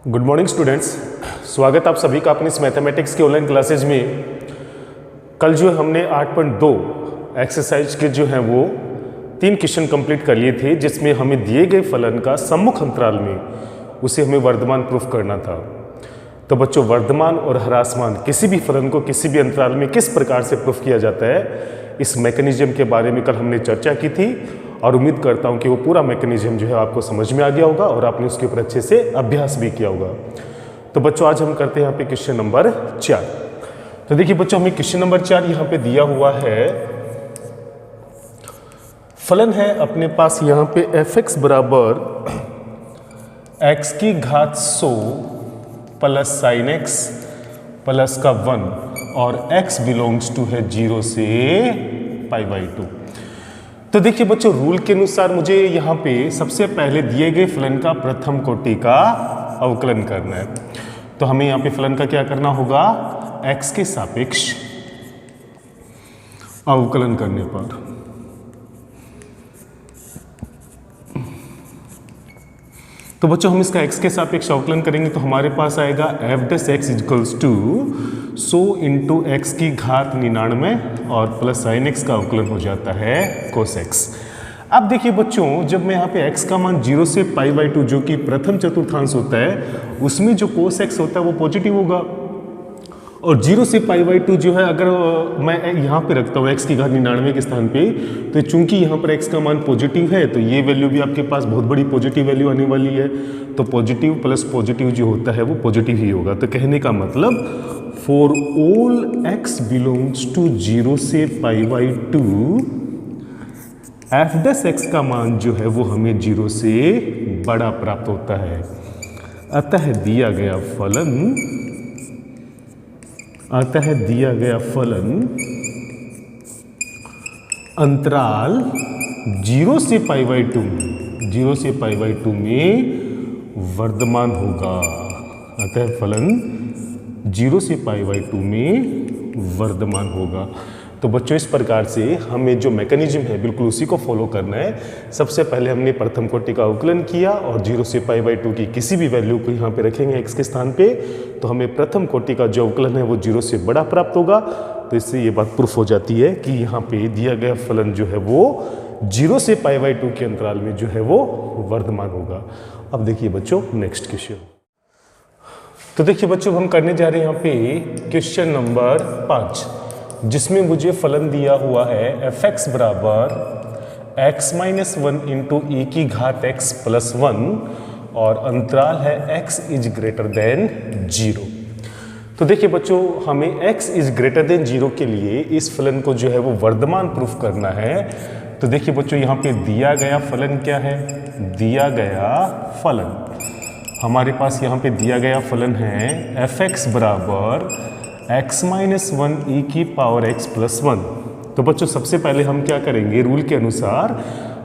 Good morning students, स्वागत आप सभी का अपनी इस मैथमेटिक्स के ऑनलाइन क्लासेज में। कल जो हमने 8.2 एक्सरसाइज के जो हैं वो 3 क्वेश्चन कंप्लीट कर लिए थे, जिसमें हमें दिए गए फलन का सम्मुख अंतराल में उसे हमें वर्धमान प्रूफ करना था। तो बच्चों, वर्धमान और ह्रासमान किसी भी फलन को किसी भी अंतराल में किस प्रकार से प्रूफ किया जाता है, इस मैकेनिज्म के बारे में कल हमने चर्चा की थी और उम्मीद करता हूं कि वो पूरा मैकेनिज्म जो है आपको समझ में आ गया होगा और आपने उसके ऊपर अच्छे से अभ्यास भी किया होगा। तो बच्चों, आज हम करते हैं यहाँ पे क्वेश्चन नंबर 4। तो देखिए बच्चों, हमें क्वेश्चन नंबर 4 यहाँ पे दिया हुआ है। फलन है अपने पास यहाँ पे f(x) बराबर x की घात 100 प्लस sin x प्लस का 1 और x बिलोंग्स टू है 0 से π/2। तो देखिए बच्चों, रूल के अनुसार मुझे यहाँ पे सबसे पहले दिए गए फलन का प्रथम कोटि का अवकलन करना है। तो हमें यहाँ पे फलन का क्या करना होगा, x के सापेक्ष अवकलन करने पर तो बच्चों हम इसका x के सापेक्ष अवकलन करेंगे तो हमारे पास आएगा f(x) equals to 100 into x की घात 99 और प्लस sin x का अवकलन हो जाता है cos x। अब देखिए बच्चों, जब मैं यहाँ पे x का मान 0 से π/2 जो कि प्रथम चतुर्थांश होता है, उसमें जो cos x होता है वो पॉजिटिव होगा और 0 से π/2 जो है, अगर मैं यहाँ पे रखता हूँ x की घात 99 के स्थान पे, तो चूंकि यहाँ पर x का मान पॉजिटिव है तो ये वैल्यू भी आपके पास बहुत बड़ी पॉजिटिव वैल्यू आने वाली है। तो पॉजिटिव प्लस पॉजिटिव जो होता है वो पॉजिटिव ही होगा। तो कहने का मतलब for all x belongs to 0 से π/2 f(x) का मान जो है वो हमें 0 से बड़ा प्राप्त होता है। अतः दिया गया फलन अंतराल 0 से π/2 में वर्धमान होगा। अतः फलन 0 से π/2 में वर्धमान होगा। तो बच्चों, इस प्रकार से हमें जो मैकेनिज्म है बिल्कुल उसी को फॉलो करना है। सबसे पहले हमने प्रथम कोटि का अवकलन किया और 0 से π/2 की किसी भी वैल्यू को यहाँ पे रखेंगे x के स्थान पे, तो हमें प्रथम कोटि का जो अवकलन है वो 0 से बड़ा प्राप्त होगा। तो इससे ये बात प्रूफ हो जाती है कि यहाँ पे दिया गया फलन जो है वो 0 से π/2 के अंतराल में जो है वो वर्धमान होगा। अब देखिए बच्चों, नेक्स्ट क्वेश्चन। तो देखिए बच्चों, हम करने जा रहे हैं यहाँ पे क्वेश्चन नंबर 5, जिसमें मुझे फलन दिया हुआ है f(x) बराबर x-1 इंटू e की घात x प्लस 1 और अंतराल है x इज ग्रेटर देन 0। तो देखिए बच्चों, हमें x इज ग्रेटर देन 0 के लिए इस फलन को जो है वो वर्धमान प्रूफ करना है। तो देखिए बच्चों, यहाँ पे दिया गया फलन क्या है, दिया गया फलन हमारे पास यहाँ पे दिया गया फलन है f(x) बराबर x-1 e की पावर x प्लस 1। तो बच्चों, सबसे पहले हम क्या करेंगे, रूल के अनुसार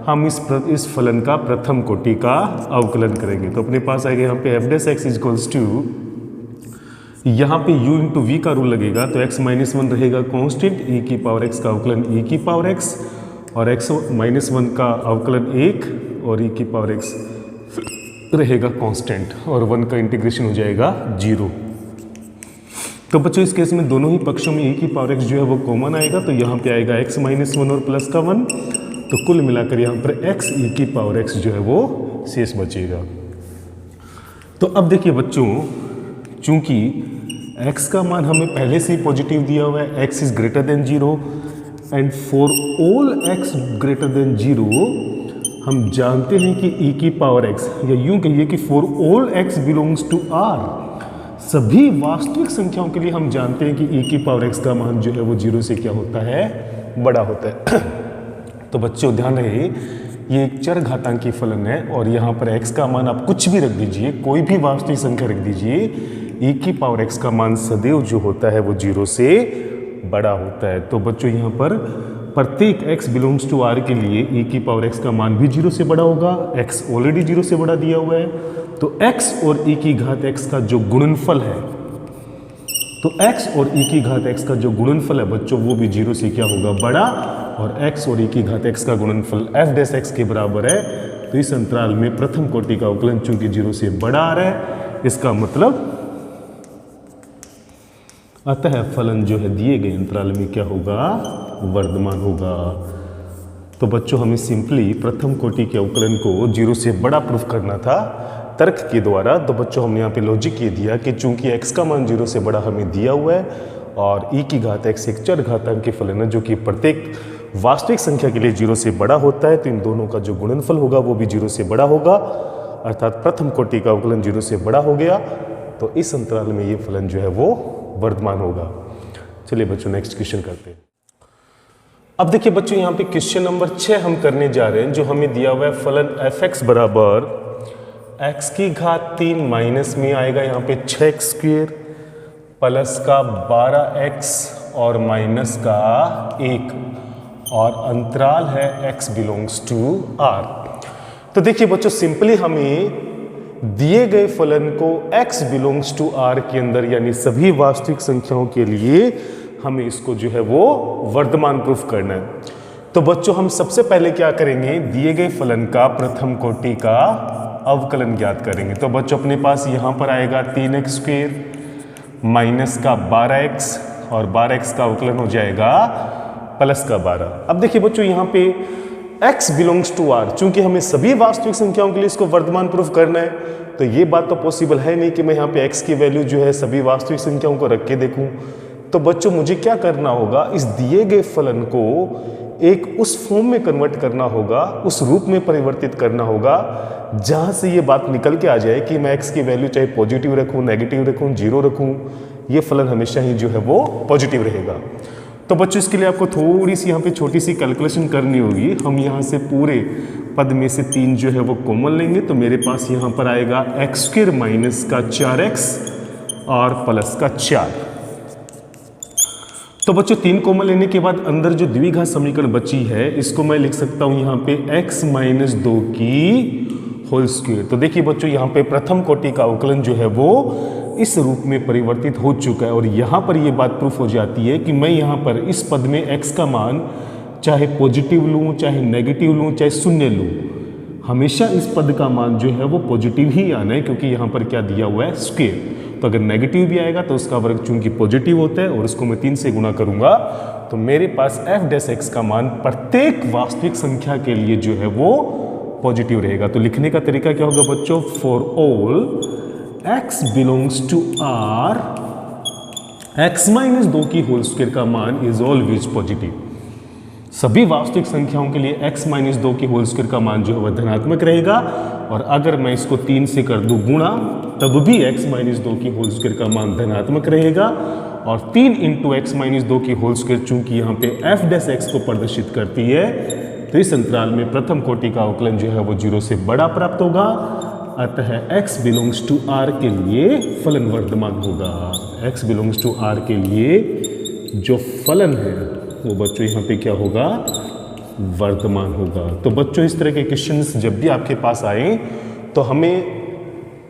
हम इस फलन का प्रथम कोटि का अवकलन करेंगे। तो अपने पास आएगा यहाँ पे f(x) इक्वल्स टू, यहाँ पे u इंटू वी का रूल लगेगा तो x-1 रहेगा कांस्टेंट, e की पावर x का अवकलन e की पावर x और x-1 का अवकलन 1 और e की पावर x रहेगा कांस्टेंट और 1 का इंटीग्रेशन हो जाएगा 0। तो बच्चों, इस केस में दोनों ही पक्षों में e की पावर x जो है वो कॉमन आएगा, तो यहाँ पे आएगा x-1 और प्लस का 1, तो कुल मिलाकर यहाँ पर x e की पावर x जो है वो शेष बचेगा। तो अब देखिए बच्चों, चूंकि x का मान हमें पहले से ही पॉजिटिव दिया हुआ है, x is greater than 0 and for all x greater than 0 हम जानते हैं कि e की पावर x, या यूं कहिए कि for all x belongs to r, सभी वास्तविक संख्याओं के लिए हम जानते हैं कि e की पावर x का मान जो है वो 0 से क्या होता है, बड़ा होता है। तो बच्चों ध्यान रहे, ये एक चर घातांकी फलन है और यहाँ पर x का मान आप कुछ भी रख दीजिए, कोई भी वास्तविक संख्या रख दीजिए, e की पावर x का मान सदैव जो होता है वो 0 से बड़ा होता है। तो बच्चों, यहाँ पर प्रत्येक x बिलोंग्स टू r के लिए e की पावर x का मान भी 0 से बड़ा होगा। x ऑलरेडी 0 से बड़ा दिया हुआ है, तो x और e की घात x का जो गुणनफल है, तो x और e की घात x का जो गुणनफल है बच्चों, वो भी 0 से क्या होगा, बड़ा, और x और e की घात x का गुणनफल f(x) के बराबर है। तो इस अंतराल में प्रथम कोटि का अवकलन चूंकि 0 से बड़ा आ रहा है, इसका मतलब अतः फलन जो है दिए गए अंतराल में क्या होगा, वर्धमान होगा। तो बच्चों हमें सिंपली प्रथम कोटि के अवकलन को 0 से बड़ा प्रूफ करना था तर्क के द्वारा। तो बच्चों हमने यहाँ पे लॉजिक ये दिया कि चूंकि x का मान 0 से बड़ा हमें दिया हुआ है और e की घात x एक चर घातांक के फलन है जो कि प्रत्येक वास्तविक संख्या के लिए 0 से बड़ा होता है, तो इन दोनों का जो गुणनफल होगा वो भी 0 से बड़ा होगा, अर्थात प्रथम कोटि का अवकलन 0 से बड़ा हो गया। तो इस अंतराल में ये फलन जो है वो वर्धमान होगा। चलिए बच्चों नेक्स्ट क्वेश्चन करते हैं। अब देखिए बच्चों यहाँ पे क्वेश्चन नंबर 6 हम करने जा रहे हैं, जो हमें दिया हुआ है फलन f(x) बराबर x की घात 3 माइनस में आएगा यहाँ पे 6x स्क्वेयर प्लस का 12x और माइनस का 1 और अंतराल है x बिलोंग्स टू r। तो देखिए बच्चों सिंपली हमें दिए गए फलन को x बिलोंग्स टू r के अंदर यानी सभी वास्तविक संख्याओं के लिए हमें इसको जो है वो वर्धमान प्रूफ करना है। तो बच्चों हम सबसे पहले क्या करेंगे, दिए गए फलन का प्रथम कोटि का अवकलन ज्ञात करेंगे। तो बच्चों अपने पास यहाँ पर आएगा 3x स्क्वेयर माइनस का 12x और 12x का अवकलन हो जाएगा प्लस का 12। अब देखिए बच्चों यहाँ पे x बिलोंग्स टू r, चूंकि हमें सभी वास्तविक संख्याओं के लिए इसको वर्धमान प्रूफ करना है, तो ये बात तो पॉसिबल है नहीं कि मैं यहाँ पे x की वैल्यू जो है सभी वास्तविक संख्याओं को रख के देखूं। तो बच्चों मुझे क्या करना होगा, इस दिए गए फलन को एक उस फॉर्म में कन्वर्ट करना होगा, उस रूप में परिवर्तित करना होगा जहां से ये बात निकल के आ जाए कि मैं x की वैल्यू चाहे पॉजिटिव रखूं, नेगेटिव रखूं, 0 रखूं, ये फलन हमेशा ही जो है वो पॉजिटिव रहेगा। तो बच्चों इसके लिए आपको थोड़ी सी यहाँ पे छोटी सी कैलकुलेशन करनी होगी। हम यहाँ से पूरे पद में से 3 जो है वो कॉमन लेंगे, तो मेरे पास यहाँ पर आएगा x स्क्वायर माइनस का 4x और प्लस का 4। तो बच्चों 3 कॉमन लेने के बाद अंदर जो द्विघात समीकरण बची है इसको मैं लिख सकता हूँ यहाँ पे x माइनस 2 की होल स्क्वायर। तो देखिए बच्चों यहाँ पे प्रथम कोटि का अवकलन जो है वो इस रूप में परिवर्तित हो चुका है और यहाँ पर ये बात प्रूफ हो जाती है कि मैं यहाँ पर इस पद में x का मान चाहे पॉजिटिव लूँ, चाहे नेगेटिव लूँ, चाहे शून्य लूँ, हमेशा इस पद का मान जो है वो पॉजिटिव ही आना है, क्योंकि यहाँ पर क्या दिया हुआ है, स्क्वायर। तो अगर नेगेटिव भी आएगा तो उसका वर्ग चूंकि पॉजिटिव होता है और उसको मैं 3 से गुणा करूंगा, तो मेरे पास f' का मान प्रत्येक वास्तविक संख्या के लिए जो है वो पॉजिटिव रहेगा। तो लिखने का तरीका क्या होगा बच्चों, for all x belongs to r x minus 2 की होल स्क्वायर का मान इज ऑलवेज पॉजिटिव। सभी वास्तविक संख्याओं के लिए x माइनस 2 की होल स्क्वायर का मान जो है वह धनात्मक रहेगा, और अगर मैं इसको 3 से कर दूं गुणा तब भी x माइनस 2 की होल स्क्वायर का मान धनात्मक रहेगा। और 3 इंटू x माइनस 2 की होल स्क्वायर चूंकि यहाँ पे f' को प्रदर्शित करती है, तो इस अंतराल में प्रथम कोटि का अवकलन जो है वो 0 से बड़ा प्राप्त होगा, अतः x बिलोंग्स टू r के लिए फलन वर्धमान होगा। x बिलोंग्स टू r के लिए जो फलन है वो बच्चों यहाँ पे क्या होगा, वर्धमान होगा। तो बच्चों इस तरह के क्वेश्चंस जब भी आपके पास आए तो हमें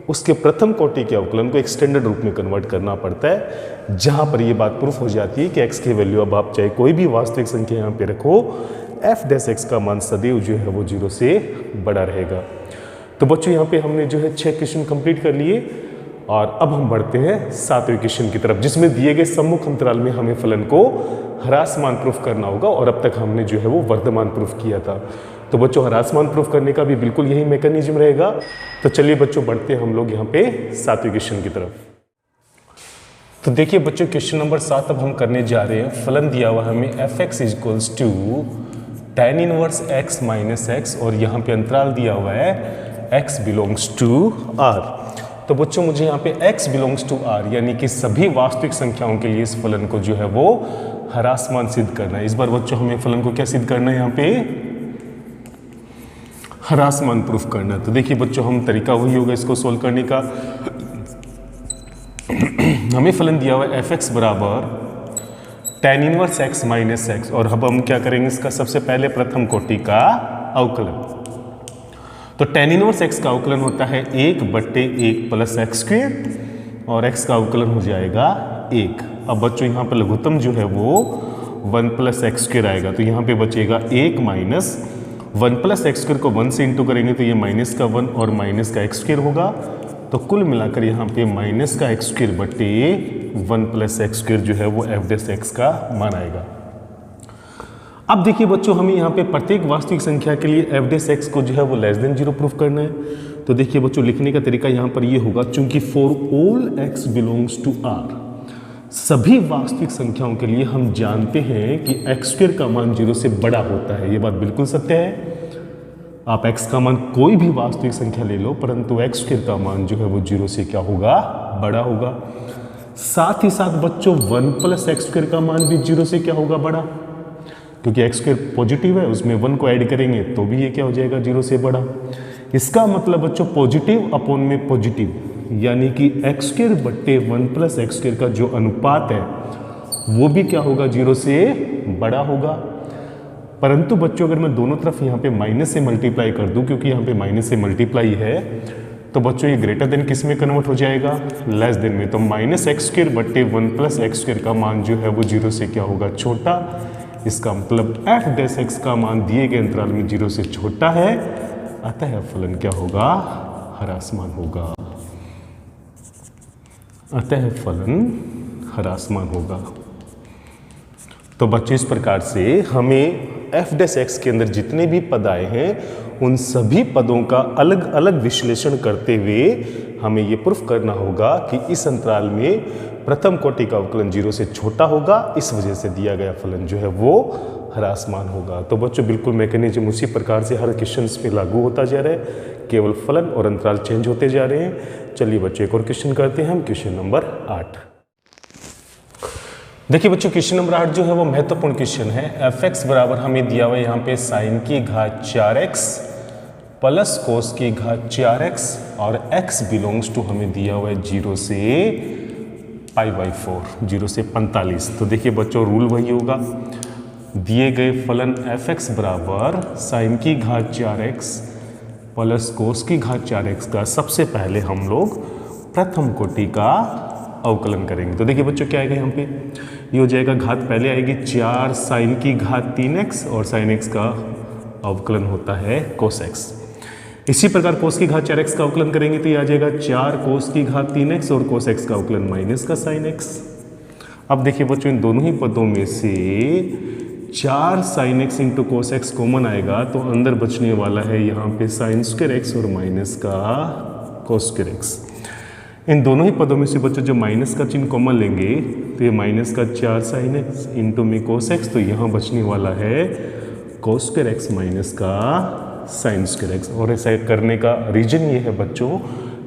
उसके प्रथम कोटि के अवकलन को एक स्टैंडर्ड रूप में कन्वर्ट करना पड़ता है, जहां पर ये बात प्रूफ हो जाती है कि x की वैल्यू अब आप चाहे कोई भी वास्तविक संख्या यहाँ पे रखो, f' का मान सदैव जो है वो 0 से बड़ा रहेगा। तो बच्चों यहाँ पे हमने जो है 6 क्वेश्चन कंप्लीट कर लिए और अब हम बढ़ते हैं 7वें क्वेश्चन की तरफ, जिसमें दिए गए सम्मुख अंतराल में हमें फलन को ह्रासमान प्रूफ करना होगा, और अब तक हमने जो है वो वर्धमान प्रूफ किया था। तो बच्चों ह्रासमान प्रूफ करने का भी बिल्कुल यही मैकेनिज्म रहेगा। तो चलिए बच्चों बढ़ते हैं हम लोग यहाँ पे 7वें क्वेश्चन की तरफ। तो देखिए बच्चों क्वेश्चन नंबर 7 अब हम करने जा रहे हैं। फलन दिया हुआ हमें f(x) equals to tan inverse x minus x, और यहाँ पे अंतराल दिया हुआ है x बिलोंग्स टू r। तो बच्चों मुझे यहाँ पे x बिलोंग्स टू r यानी कि सभी वास्तविक संख्याओं के लिए इस फलन को जो है वो ह्रासमान सिद्ध करना है। इस बार बच्चों हमें फलन को क्या सिद्ध करना है, यहाँ पे ह्रासमान प्रूफ करना है। तो देखिए बच्चों हम तरीका वही होगा इसको सोल्व करने का। हमें फलन दिया हुआ है f(x) बराबर tan inverse x minus x, और अब हम क्या करेंगे, इसका सबसे पहले प्रथम कोटि का अवकलन। तो tan इनवर्स x का अवकलन होता है 1/1 प्लस x स्क्वायर, और x का अवकलन हो जाएगा 1। अब बच्चों यहाँ पर लघुत्तम जो है वो 1 प्लस x स्क्वायर आएगा, तो यहाँ पे बचेगा 1 माइनस 1 प्लस x स्क्वायर को 1 से इंटू करेंगे तो ये माइनस का 1 और माइनस का x स्क्वायर होगा। तो कुल मिलाकर यहाँ पे माइनस का एक्स स्क्वायर बटे 1 प्लस एक्स स्क्वायर जो है वो एफ डैश एक्स का मान आएगा। अब देखिए बच्चों, हमें यहाँ पे प्रत्येक वास्तविक संख्या के लिए एफ डैश एक्स को जो है वो लेस देन 0 प्रूफ करना है। तो देखिए बच्चों, लिखने का तरीका यहाँ पर ये होगा, चूंकि for all x belongs to R, सभी वास्तविक संख्याओं के लिए हम जानते हैं कि एक्स स्क्वायर का मान 0 से बड़ा होता है। ये बात बिल्कुल सत्य है। आप x का मान कोई भी वास्तविक संख्या ले लो, परंतु एक्स स्क्वायर का मान जो है वो 0 से क्या होगा, बड़ा होगा। साथ ही साथ बच्चों 1 प्लस एक्स स्क्वायर का मान भी 0 से क्या होगा, बड़ा, क्योंकि एक्स स्क्वायर पॉजिटिव है, उसमें 1 को ऐड करेंगे तो भी ये क्या हो जाएगा, 0 से बड़ा। इसका मतलब बच्चों पॉजिटिव अपॉन में पॉजिटिव, यानी कि एक्स स्क्वायर बट्टे 1 प्लस एक्स स्क्वायर का जो अनुपात है वो भी क्या होगा, 0 से बड़ा होगा। परंतु बच्चों अगर मैं दोनों तरफ यहाँ पे माइनस से मल्टीप्लाई कर दूं, क्योंकि यहाँ पे माइनस से मल्टीप्लाई है, तो बच्चों ये ग्रेटर देन किस में कन्वर्ट हो जाएगा, लेस देन में। तो माइनस एक्स स्क्वायर बट्टे 1 प्लस एक्स स्क्वायर का मान जो है वो 0 से क्या होगा, छोटा। इसका मतलब एफ डैश एक्स का मान दिए गए अंतराल में 0 से छोटा है, अतः फलन क्या होगा, ह्रासमान होगा। अतः फलन ह्रासमान होगा। तो बच्चों इस प्रकार से हमें एफ डैश एक्स के अंदर जितने भी पद आए हैं उन सभी पदों का अलग अलग विश्लेषण करते हुए हमें ये प्रूफ करना होगा कि इस अंतराल में प्रथम कोटि का अवकलन 0 से छोटा होगा, इस वजह से दिया गया फलन जो है वो ह्रासमान होगा। तो बच्चों बिल्कुल मैकेनिज्म उसी प्रकार से हर क्वेश्चन में लागू होता जा रहा है, केवल फलन और अंतराल चेंज होते जा रहे हैं। चलिए बच्चों एक और क्वेश्चन करते हैं हम, क्वेश्चन नंबर 8। देखिए बच्चों, क्वेश्चन नंबर 8 जो है वो महत्वपूर्ण क्वेश्चन है। एफ एक्स बराबर हमें दिया हुआ है यहाँ पे साइन की घात 4x प्लस कोस की घात 4x और x बिलोंग्स टू हमें दिया हुआ है 0 से π/4, 0 से 45। तो देखिए बच्चों रूल वही होगा, दिए गए फलन एफ एक्स बराबर साइन की घात 4x प्लस कोस की घात 4x का सबसे पहले हम लोग प्रथम कोटि का अवकलन करेंगे। तो देखिए बच्चों क्या आएगा यहाँ पे, ये हो जाएगा घात पहले आएगी 4 साइन की घात 3x और साइन x का अवकलन होता है कोस x। इसी प्रकार कोस की घात 4x का अवकलन करेंगे तो ये आ जाएगा 4 कोस की घात 3x और कोस x का अवकलन माइनस का साइन x। अब देखिए बच्चों इन दोनों ही पदों में से 4 sine x into cos x common आएगा, तो अंदर बचने वाला है यहाँ पे साइन स्क्वायर x और माइनस का कोस स्क्वायर x। इन दोनों ही पदों में से बच्चों जो माइनस का चिन्ह कॉमन लेंगे तो ये माइनस का 4 साइन एक्स इंटू में कोस एक्स, तो यहाँ बचने वाला है कोस स्क्वायर एक्स माइनस का साइन स्क्वायर एक्स। और ऐसा करने का रीजन ये है बच्चों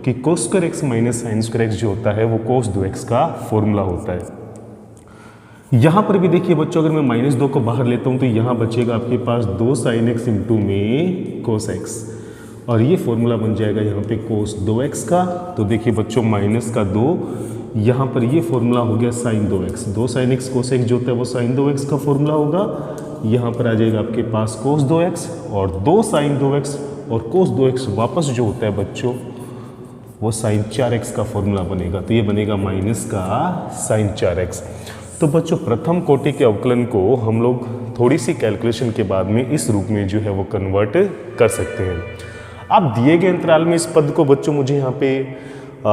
कि cos square x minus sine square x जो होता है वो कोस 2x का फॉर्मूला होता है। यहाँ पर भी देखिए बच्चों, अगर मैं -2 को बाहर लेता हूँ तो यहाँ बचेगा आपके पास 2 साइन एक्स इंटू में कोस एक्स, और ये फॉर्मूला बन जाएगा यहाँ पे कोस 2x का। तो देखिए बच्चों माइनस का 2, यहाँ पर ये फॉर्मूला हो गया साइन 2x, 2 साइन x कोस x जो होता है वो साइन 2x का फॉर्मूला होगा। यहाँ पर आ जाएगा आपके पास कोस 2x और 2 साइन 2x और कोस 2x वापस जो होता है बच्चों वो साइन 4x का फॉर्मूला बनेगा, तो ये बनेगा माइनस का साइन 4x। तो बच्चों प्रथम कोटि के अवकलन को हम लोग थोड़ी सी कैलकुलेशन के बाद में इस रूप में जो है वो कन्वर्ट कर सकते हैं। अब दिए गए अंतराल में इस पद को बच्चों मुझे यहाँ पे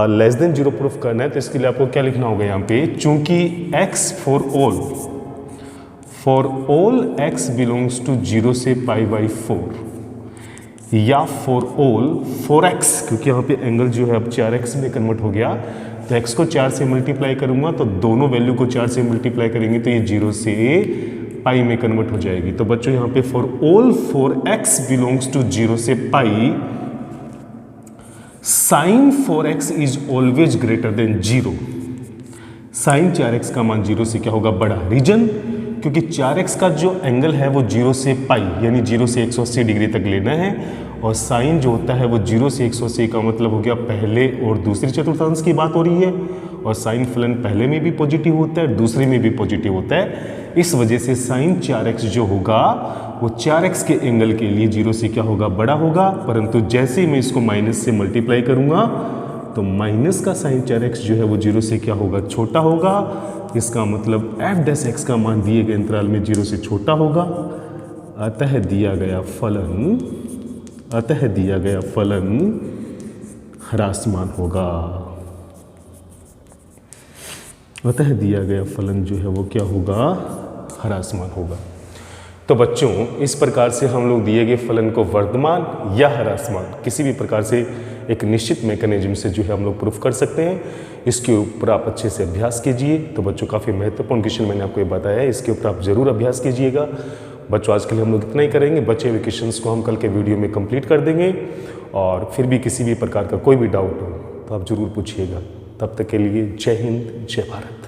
लेस देन 0 प्रूफ करना है, तो इसके लिए आपको क्या लिखना होगा यहाँ पे, चूंकि x for all x belongs to 0 से π/4 या फॉर ऑल 4x, क्योंकि यहाँ पे एंगल जो है अब 4x में कन्वर्ट हो गया, तो x को 4 से मल्टीप्लाई करूंगा तो दोनों वैल्यू को 4 से मल्टीप्लाई करेंगे तो ये 0 से पाई में कन्वर्ट हो जाएगी। तो बच्चों यहाँ पे for all 4x belongs to 0 से pi, sine 4x is always greater than 0। Sine 4x का मान 0 से क्या होगा, बड़ा। रीजन, क्योंकि 4x का जो एंगल है वो 0 से पाई यानी 0 से 180 डिग्री तक लेना है, और साइन जो होता है वो 0 से 180 का मतलब हो गया पहले और दूसरी चतुर्थांश की बात हो रही है, और साइन फलन पहले में भी पॉजिटिव होता है दूसरे में भी पॉजिटिव होता है। इस वजह से साइन 4x जो होगा वो 4x के एंगल के लिए 0 से क्या होगा, बड़ा होगा। परंतु जैसे ही मैं इसको माइनस से मल्टीप्लाई करूंगा तो माइनस का साइन 4x जो है वो 0 से क्या होगा, छोटा होगा। इसका मतलब f डैश x का मान दिए गए अंतराल में 0 से छोटा होगा। अतः दिया गया फलन ह्रासमान होगा। अतः दिया गया फलन जो है वो क्या होगा, ह्रासमान होगा। तो बच्चों इस प्रकार से हम लोग दिए गए फलन को वर्धमान या ह्रासमान किसी भी प्रकार से एक निश्चित मैकेनिज्म से जो है हम लोग प्रूफ कर सकते हैं। इसके ऊपर आप अच्छे से अभ्यास कीजिए। तो बच्चों काफ़ी महत्वपूर्ण क्वेश्चन मैंने आपको ये बताया है, इसके ऊपर आप जरूर अभ्यास कीजिएगा। बच्चों आज के लिए हम लोग इतना ही करेंगे, बचे हुए क्वेश्चंस को हम कल के वीडियो में कंप्लीट कर देंगे। और फिर भी किसी भी प्रकार का कोई भी डाउट हो तो आप जरूर पूछिएगा। तब तक के लिए जय हिंद, जय भारत।